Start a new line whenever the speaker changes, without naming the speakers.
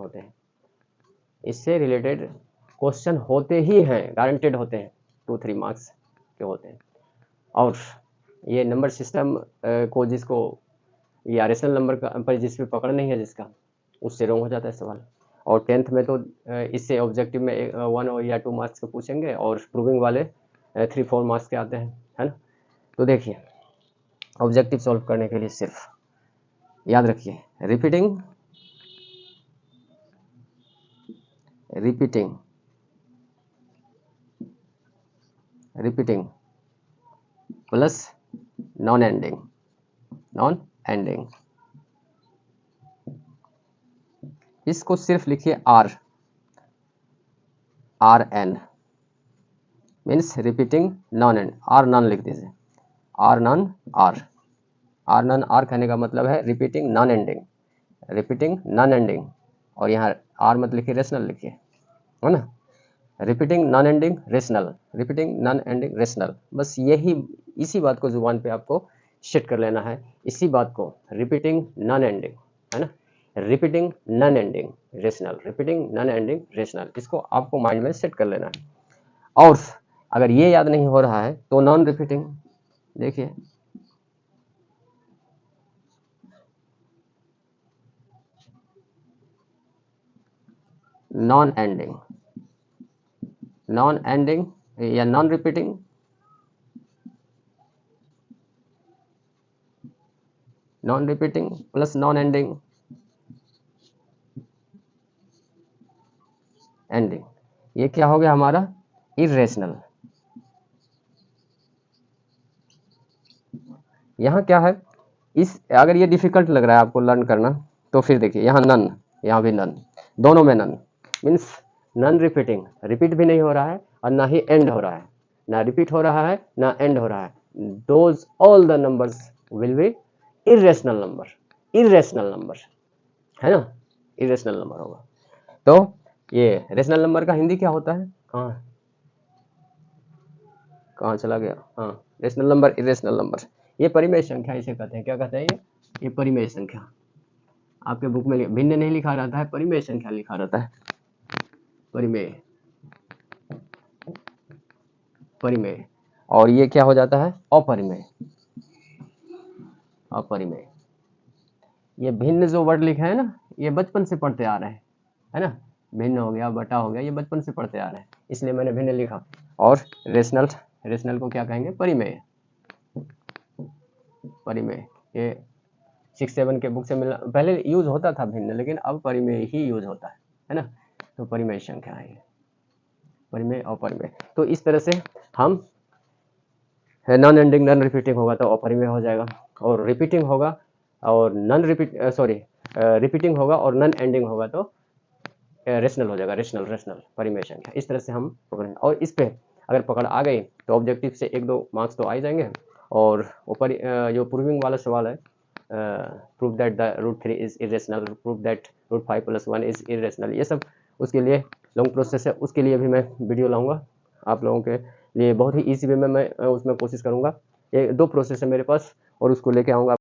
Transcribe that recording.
होते हैं, इससे रिलेटेड क्वेश्चन होते ही हैं, गारंटेड होते हैं, 2-3 मार्क्स के होते हैं। और ये नंबर सिस्टम को जिसको या रेशनल नंबर का पर जिस पे पकड़ नहीं है जिसका, उससे रॉन्ग हो जाता है सवाल। और 10th में तो इससे ऑब्जेक्टिव में 1 या 2 मार्क्स के पूछेंगे और प्रूविंग वाले 3-4 मार्क्स के आते हैं, है ना। तो देखिए ऑब्जेक्टिव सॉल्व करने के लिए सिर्फ याद रखिए रिपीटिंग प्लस नॉन एंडिंग, इसको सिर्फ लिखिए RN means repeating non and, R non लिख दीजिए, R नॉन कहने का मतलब है रिपीटिंग नॉन एंडिंग, और यहाँ R मत लिखिए, रेशनल लिखिए, है ना। रिपीटिंग नॉन एंडिंग रेशनल, बस यही, इसी बात को जुबान पे आपको सेट कर लेना है, इसी बात को, रिपीटिंग नॉन एंडिंग, है ना, रिपीटिंग नॉन एंडिंग रेशनल, इसको आपको माइंड में सेट कर लेना है। और अगर ये याद नहीं हो रहा है तो नॉन रिपीटिंग, देखिए नॉन एंडिंग या non repeating, plus non ending, ये क्या हो गया हमारा, इरेशनल। यहाँ क्या है, इस अगर ये डिफिकल्ट लग रहा है आपको लर्न करना, तो फिर देखिए यहाँ नन, यहाँ भी नन, दोनों में none means non repeating, repeat भी नहीं हो रहा है और ना ही एंड हो रहा है, ना रिपीट हो रहा है ना एंड हो रहा है, those all the numbers will be irrational number, है ना, इरेशनल नंबर होगा। तो ये रेशनल नंबर का हिंदी क्या होता है, कहाँ चला गया, हाँ, रेशनल नंबर, इरेशनल नंबर, ये परिमेय संख्या इसे कहते हैं, क्या कहते हैं ये परिमेय संख्या। आपके बुक में भिन्न नहीं लिखा रहता है, परिमेय संख्या लिखा रहता है, परिमेय, और ये क्या हो जाता है, अपरिमेय। ये भिन्न जो वर्ड लिखा है ना, ये बचपन से पढ़ते आ रहे हैं, है ना, भिन्न हो गया, बटा हो गया, ये बचपन से पढ़ते आ रहे हैं, इसलिए मैंने भिन्न लिखा। और रेशनल को क्या कहेंगे, परिमेय, ये 6-7 के बुक से मिलना, पहले यूज होता था भिन्न, लेकिन अब परिमेय ही यूज होता है ना। तो परिमेय संख्या है, परिमेय और परिमेय। तो इस तरह से हम नॉन एंडिंग नॉन रिपीटिंग होगा तो अपरिमेय हो जाएगा, और रिपीटिंग होगा और रिपीटिंग होगा और नॉन एंडिंग होगा तो रेशनल हो जाएगा, रेशनल परिमेय संख्या। इस तरह से हम पकड़ेंगे, और इस पे अगर पकड़ आ गई तो ऑब्जेक्टिव से 1-2 मार्क्स तो आ ही जाएंगे। और ऊपर जो प्रूविंग वाला सवाल है, prove that the √3 is irrational, prove that √5 + 1 is irrational, ये सब उसके लिए लॉन्ग प्रोसेस है, उसके लिए भी मैं वीडियो लाऊंगा आप लोगों के लिए, बहुत ही ईजी वे में मैं उसमें कोशिश करूंगा। ये 2 प्रोसेस है मेरे पास और उसको लेके आऊंगा।